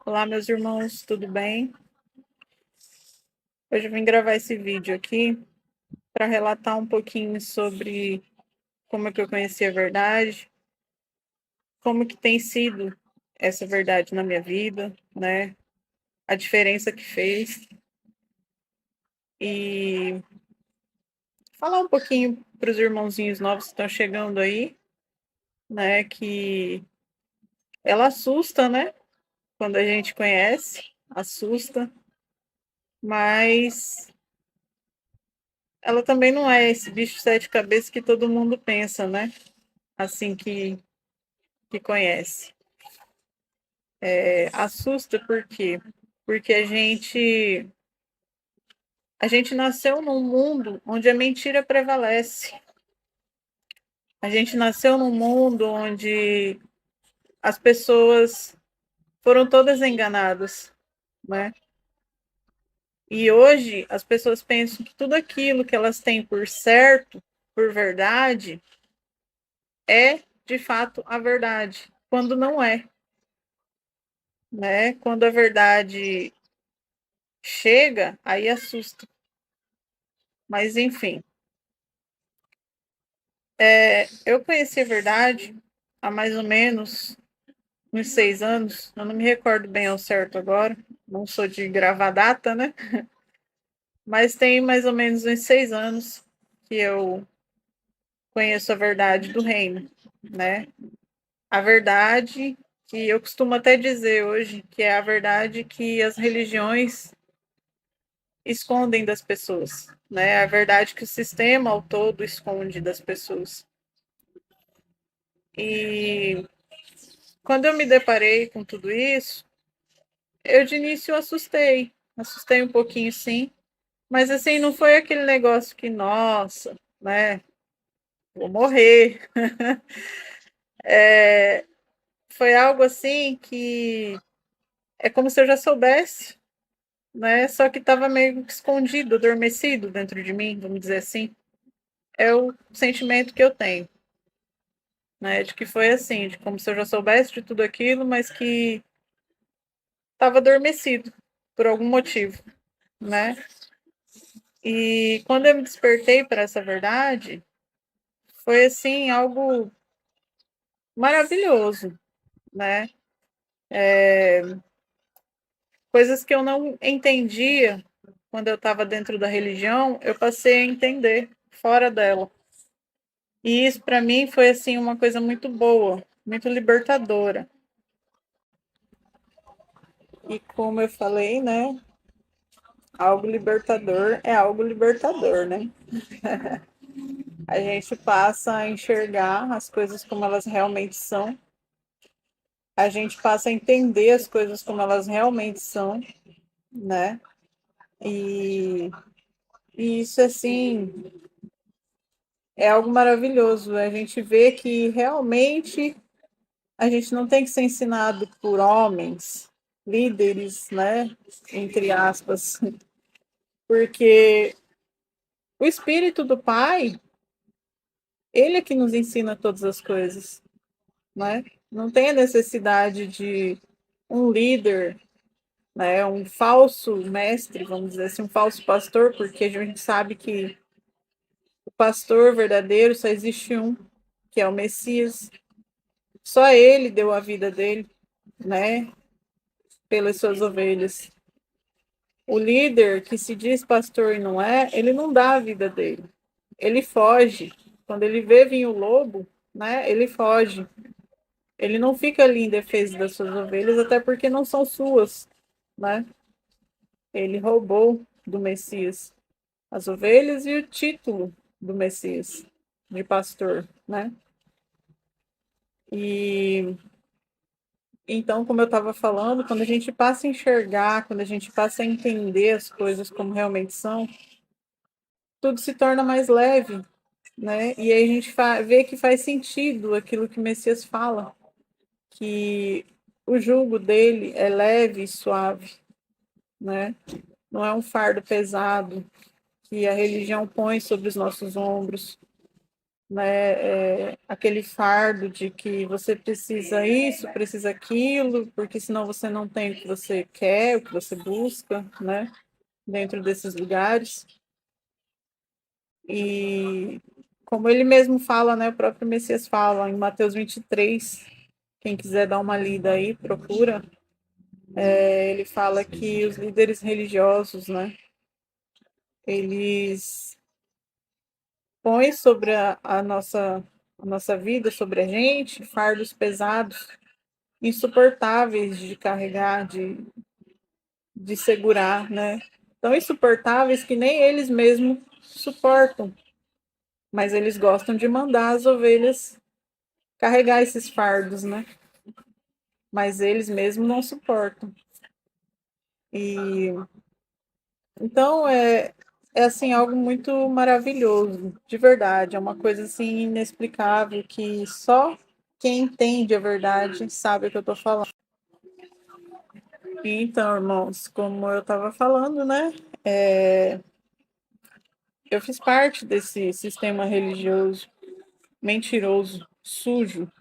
Olá, meus irmãos, tudo bem? Hoje eu vim gravar esse vídeo aqui para relatar um pouquinho sobre como é que eu conheci a verdade, como que tem sido essa verdade na minha vida, né? A diferença que fez e falar um pouquinho para os irmãozinhos novos que estão chegando aí, né? Que ela assusta, né? Quando a gente conhece, assusta, mas ela também não é esse bicho de sete cabeças que todo mundo pensa, né? Assim que conhece. Assusta por quê? Porque a gente nasceu num mundo onde a mentira prevalece. A gente nasceu num mundo onde as pessoas foram todas enganadas, né? E hoje as pessoas pensam que tudo aquilo que elas têm por certo, por verdade, é de fato a verdade, quando não é, né? Quando a verdade chega, aí assusta. Mas enfim, eu conheci a verdade há mais ou menos uns 6 anos. Eu não me recordo bem ao certo agora. Não sou de gravar data, né? Mas tem mais ou menos uns 6 anos que eu conheço a verdade do reino, né? A verdade que eu costumo até dizer hoje, que é a verdade que as religiões escondem das pessoas, né? A verdade que o sistema ao todo esconde das pessoas. E quando eu me deparei com tudo isso, eu de início assustei um pouquinho sim, mas assim, não foi aquele negócio que, nossa, né, vou morrer. Foi algo assim que é como se eu já soubesse, né, só que estava meio que escondido, adormecido dentro de mim, vamos dizer assim. É o sentimento que eu tenho, né, de que foi assim, de como se eu já soubesse de tudo aquilo, mas que estava adormecido por algum motivo, né? E quando eu me despertei para essa verdade, foi assim algo maravilhoso, né? Coisas que eu não entendia quando eu estava dentro da religião, eu passei a entender fora dela. E isso para mim foi assim uma coisa muito boa, muito libertadora. E como eu falei, né? Algo libertador é algo libertador, né? A gente passa a enxergar as coisas como elas realmente são, a gente passa a entender as coisas como elas realmente são, né? E, e isso, assim, é algo maravilhoso. A gente vê que realmente a gente não tem que ser ensinado por homens, líderes, né? Entre aspas, porque o Espírito do Pai, ele é que nos ensina todas as coisas, né? Não tem a necessidade de um líder, né, um falso mestre, vamos dizer assim, um falso pastor, porque a gente sabe que o pastor verdadeiro só existe um, que é o Messias. Só ele deu a vida dele, né, pelas suas ovelhas. O líder que se diz pastor e não é, ele não dá a vida dele. Ele foge. Quando ele vê vir o lobo, né, ele foge. Ele não fica ali em defesa das suas ovelhas, até porque não são suas, né? Ele roubou do Messias as ovelhas e o título do Messias, de pastor, né? E então, como eu estava falando, quando a gente passa a enxergar, quando a gente passa a entender as coisas como realmente são, tudo se torna mais leve, né? E aí a gente vê que faz sentido aquilo que o Messias fala, que o jugo dele é leve e suave, né? Não é um fardo pesado que a religião põe sobre os nossos ombros, né? Aquele fardo de que você precisa isso, precisa aquilo, porque senão você não tem o que você quer, o que você busca, né? Dentro desses lugares. E como ele mesmo fala, né? O próprio Messias fala em Mateus 23, quem quiser dar uma lida aí, procura. Ele fala que os líderes religiosos, né? Eles põem sobre a nossa vida, sobre a gente, fardos pesados, insuportáveis de carregar, de segurar, né? Tão insuportáveis que nem eles mesmos suportam, mas eles gostam de mandar as ovelhas carregar esses fardos, né? Mas eles mesmos não suportam. E então é assim algo muito maravilhoso, de verdade, é uma coisa assim inexplicável que só quem entende a verdade sabe o que eu tô falando. Então, irmãos, como eu estava falando, né? Eu fiz parte desse sistema religioso mentiroso, sujo,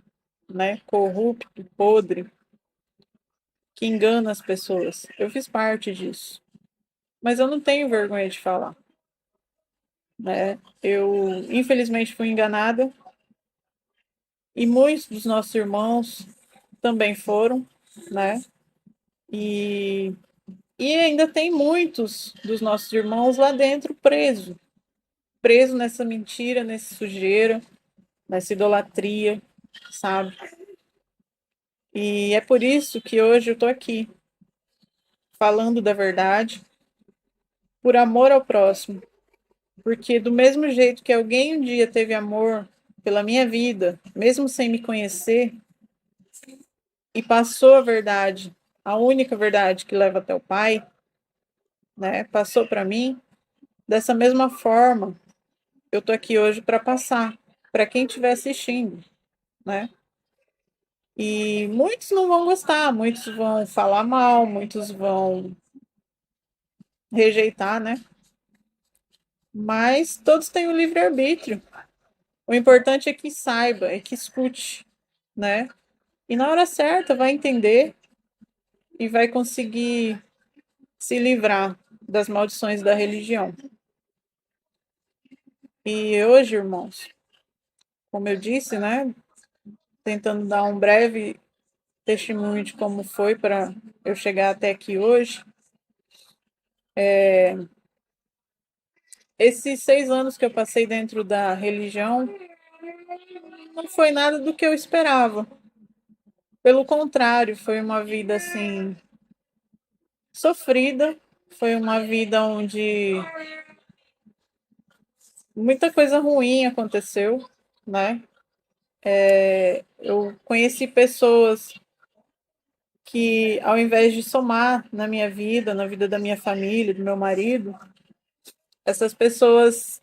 né? Corrupto, podre, que engana as pessoas. Eu fiz parte disso. Mas eu não tenho vergonha de falar, né? Eu, infelizmente, fui enganada e muitos dos nossos irmãos também foram, né? E, e ainda tem muitos dos nossos irmãos lá dentro preso nessa mentira, nessa sujeira, nessa idolatria, sabe? E é por isso que hoje eu tô aqui, falando da verdade, por amor ao próximo. Porque do mesmo jeito que alguém um dia teve amor pela minha vida, mesmo sem me conhecer, e passou a verdade, a única verdade que leva até o Pai, né? Passou para mim, dessa mesma forma, eu tô aqui hoje para passar para quem estiver assistindo, né? E muitos não vão gostar, muitos vão falar mal, muitos vão rejeitar, né? Mas todos têm o livre-arbítrio. O importante é que saiba, é que escute, né? E na hora certa vai entender e vai conseguir se livrar das maldições da religião. E hoje, irmãos, como eu disse, né? Tentando dar um breve testemunho de como foi para eu chegar até aqui hoje. Esses 6 anos que eu passei dentro da religião não foi nada do que eu esperava. Pelo contrário, foi uma vida assim sofrida, foi uma vida onde muita coisa ruim aconteceu, né? Eu conheci pessoas que, ao invés de somar na minha vida, na vida da minha família, do meu marido, essas pessoas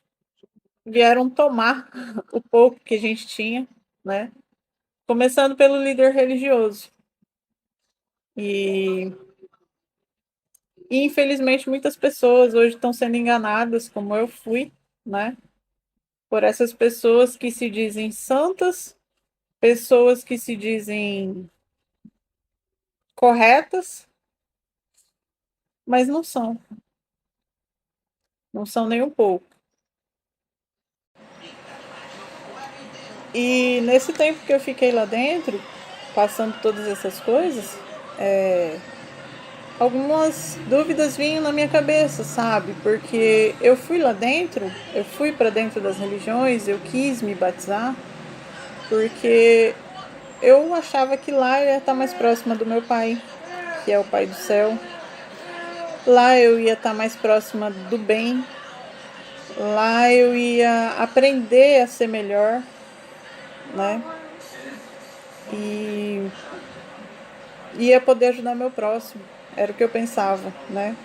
vieram tomar o pouco que a gente tinha, né? Começando pelo líder religioso. E, e infelizmente muitas pessoas hoje estão sendo enganadas, como eu fui, né? Por essas pessoas que se dizem santas, pessoas que se dizem corretas, mas não são. Não são nem um pouco. E nesse tempo que eu fiquei lá dentro, passando todas essas coisas, algumas dúvidas vinham na minha cabeça, sabe? Porque eu fui lá dentro, eu fui para dentro das religiões, eu quis me batizar, porque eu achava que lá eu ia estar mais próxima do meu pai, que é o Pai do céu. Lá eu ia estar mais próxima do bem. Lá eu ia aprender a ser melhor, né? E ia poder ajudar meu próximo. Era o que eu pensava, né?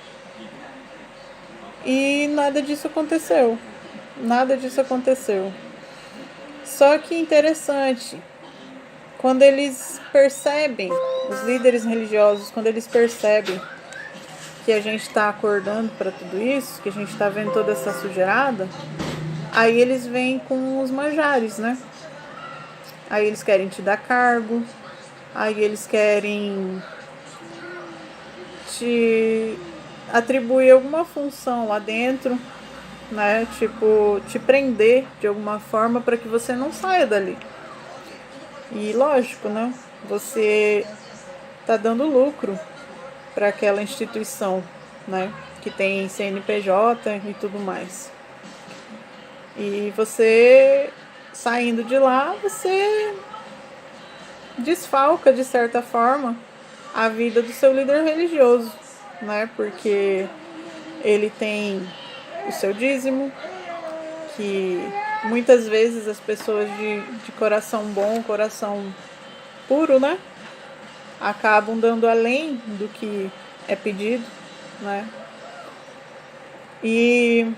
E nada disso aconteceu. Nada disso aconteceu. Só que interessante, quando eles percebem, os líderes religiosos, quando eles percebem que a gente está acordando para tudo isso, que a gente está vendo toda essa sujeirada, Aí eles vêm com os manjares, né? Aí eles querem te dar cargo, aí eles querem te atribuir alguma função lá dentro, né? Tipo, te prender de alguma forma para que você não saia dali. E lógico, né? Você tá dando lucro para aquela instituição, né? Que tem CNPJ e tudo mais. E você saindo de lá, você desfalca de certa forma a vida do seu líder religioso, né? Porque ele tem o seu dízimo, que muitas vezes as pessoas de coração bom, coração puro, né? Acabam dando além do que é pedido, né? E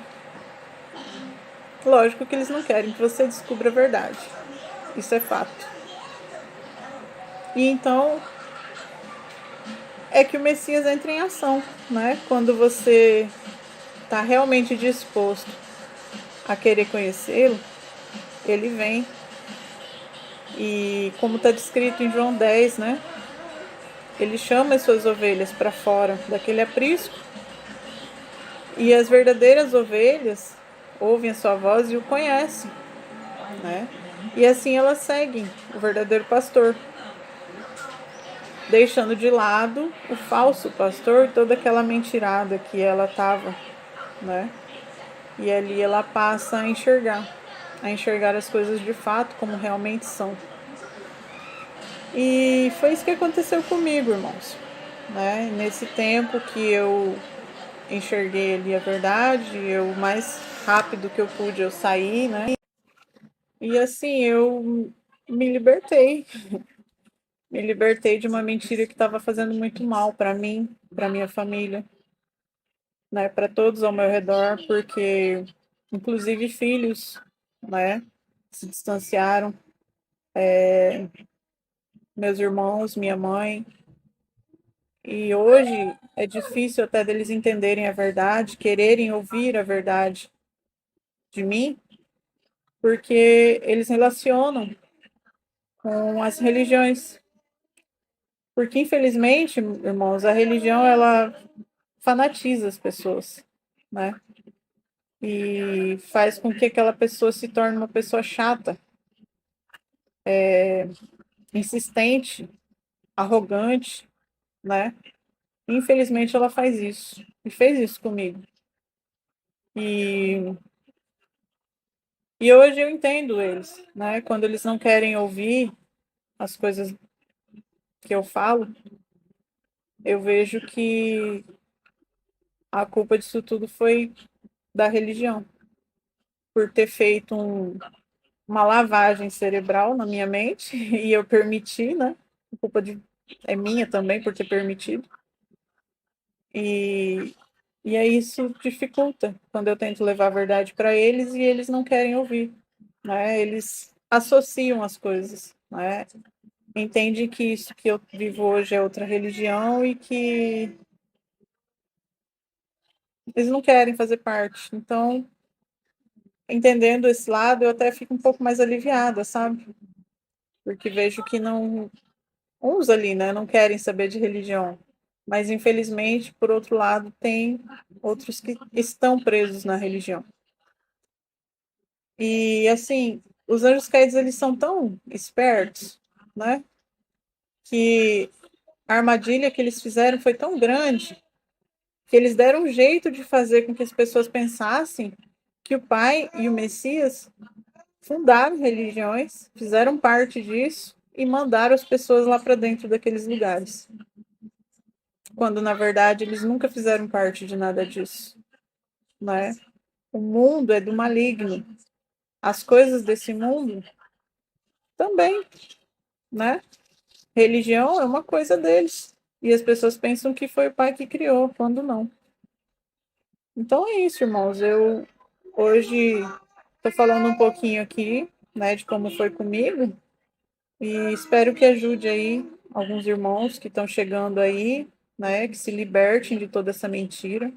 lógico que eles não querem que você descubra a verdade. Isso é fato. E então é que o Messias entra em ação, né? Quando você está realmente disposto a querer conhecê-lo, ele vem. E como está descrito em João 10, né? Ele chama as suas ovelhas para fora daquele aprisco e as verdadeiras ovelhas ouvem a sua voz e o conhecem, né? E assim elas seguem o verdadeiro pastor, deixando de lado o falso pastor e toda aquela mentirada que ela estava, né? E ali ela passa a enxergar as coisas de fato como realmente são. E foi isso que aconteceu comigo, irmãos, né? Nesse tempo que eu enxerguei ali a verdade, eu mais rápido que eu pude eu saí, né? E assim eu me libertei, me libertei de uma mentira que estava fazendo muito mal para mim, para minha família, né? Para todos ao meu redor, porque inclusive filhos, né? Se distanciaram, meus irmãos, minha mãe. E hoje é difícil até deles entenderem a verdade, quererem ouvir a verdade de mim, porque eles relacionam com as religiões. Porque, infelizmente, irmãos, a religião, ela fanatiza as pessoas, né? E faz com que aquela pessoa se torne uma pessoa chata, insistente, arrogante, né? Infelizmente, ela faz isso. E fez isso comigo. E, e hoje eu entendo eles, né? Quando eles não querem ouvir as coisas que eu falo, eu vejo que a culpa disso tudo foi da religião, por ter feito uma lavagem cerebral na minha mente e eu permiti, né? A culpa é minha também por ter permitido. E, e aí isso dificulta quando eu tento levar a verdade para eles e eles não querem ouvir, né? Eles associam as coisas, né? Entendem que isso que eu vivo hoje é outra religião e que eles não querem fazer parte. Então, entendendo esse lado, eu até fico um pouco mais aliviada, sabe? Porque vejo que não, uns ali, né, não querem saber de religião. Mas, infelizmente, por outro lado, tem outros que estão presos na religião. E, assim, os anjos caídos, eles são tão espertos, né, que a armadilha que eles fizeram foi tão grande que eles deram um jeito de fazer com que as pessoas pensassem que o Pai e o Messias fundaram religiões, fizeram parte disso e mandaram as pessoas lá para dentro daqueles lugares. Quando, na verdade, eles nunca fizeram parte de nada disso, né? O mundo é do maligno. As coisas desse mundo também, né? Religião é uma coisa deles. E as pessoas pensam que foi o pai que criou, quando não. Então é isso, irmãos. Eu hoje estou falando um pouquinho aqui, né, de como foi comigo. E espero que ajude aí alguns irmãos que estão chegando aí, né, que se libertem de toda essa mentira.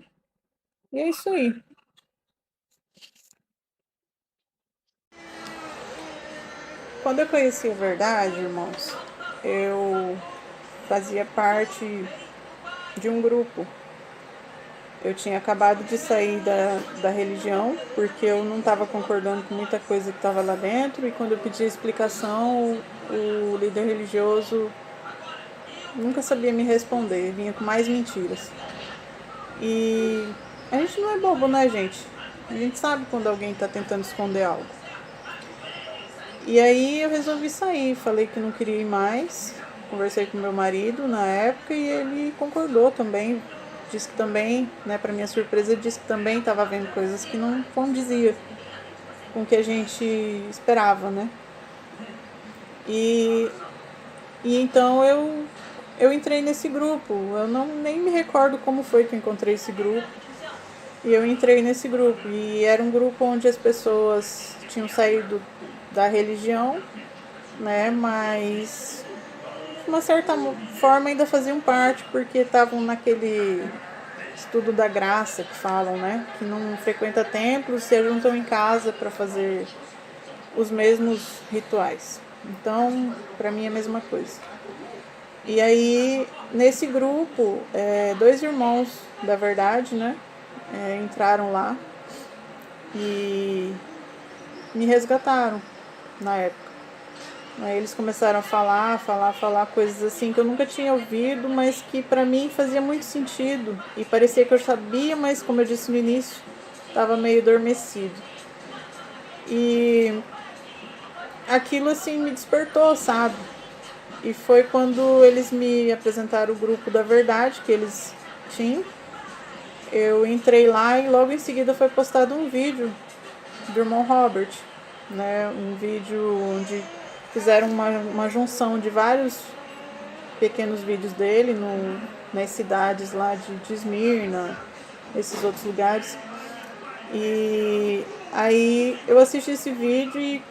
E é isso aí. Quando eu conheci a verdade, irmãos, eu fazia parte de um grupo. Eu tinha acabado de sair da religião, porque eu não estava concordando com muita coisa que estava lá dentro, e quando eu pedi explicação, o líder religioso nunca sabia me responder, vinha com mais mentiras. E a gente não é bobo, né, gente? A gente sabe quando alguém está tentando esconder algo. E aí eu resolvi sair, falei que não queria ir mais, conversei com meu marido na época e ele concordou também. Disse que também, né, para minha surpresa, disse que também estava vendo coisas que não condizia com o que a gente esperava, né? E, e então eu entrei nesse grupo. Eu nem me recordo como foi que eu encontrei esse grupo. E eu entrei nesse grupo. E era um grupo onde as pessoas tinham saído da religião, né? Mas de uma certa forma ainda faziam parte, porque estavam naquele estudo da graça que falam, né? Que não frequenta templos, se juntam em casa para fazer os mesmos rituais. Então, para mim é a mesma coisa. E aí, nesse grupo, dois irmãos da verdade, né? Entraram lá e me resgataram na época. Aí eles começaram a falar coisas assim que eu nunca tinha ouvido, mas que para mim fazia muito sentido. E parecia que eu sabia, mas como eu disse no início, estava meio adormecido. E aquilo assim me despertou, sabe? E foi quando eles me apresentaram o grupo da verdade que eles tinham. Eu entrei lá e logo em seguida foi postado um vídeo do irmão Robert, né? Um vídeo onde fizeram uma junção de vários pequenos vídeos dele nas cidades lá de Esmirna, esses outros lugares. E aí eu assisti esse vídeo e,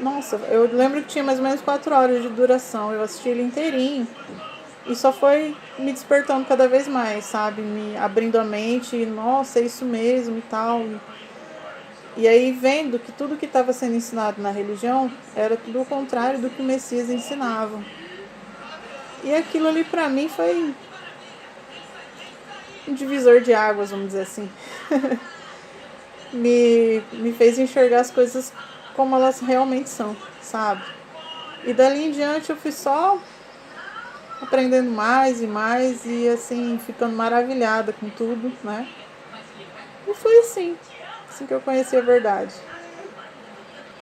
nossa, eu lembro que tinha mais ou menos 4 horas de duração. Eu assisti ele inteirinho e só foi me despertando cada vez mais, sabe? Me abrindo a mente, e, nossa, é isso mesmo e tal. E aí vendo que tudo que estava sendo ensinado na religião era tudo o contrário do que o Messias ensinava. E aquilo ali para mim foi um divisor de águas, vamos dizer assim. me fez enxergar as coisas como elas realmente são, sabe? E dali em diante eu fui só aprendendo mais e mais e assim, ficando maravilhada com tudo, né? E foi assim que eu conheci a verdade.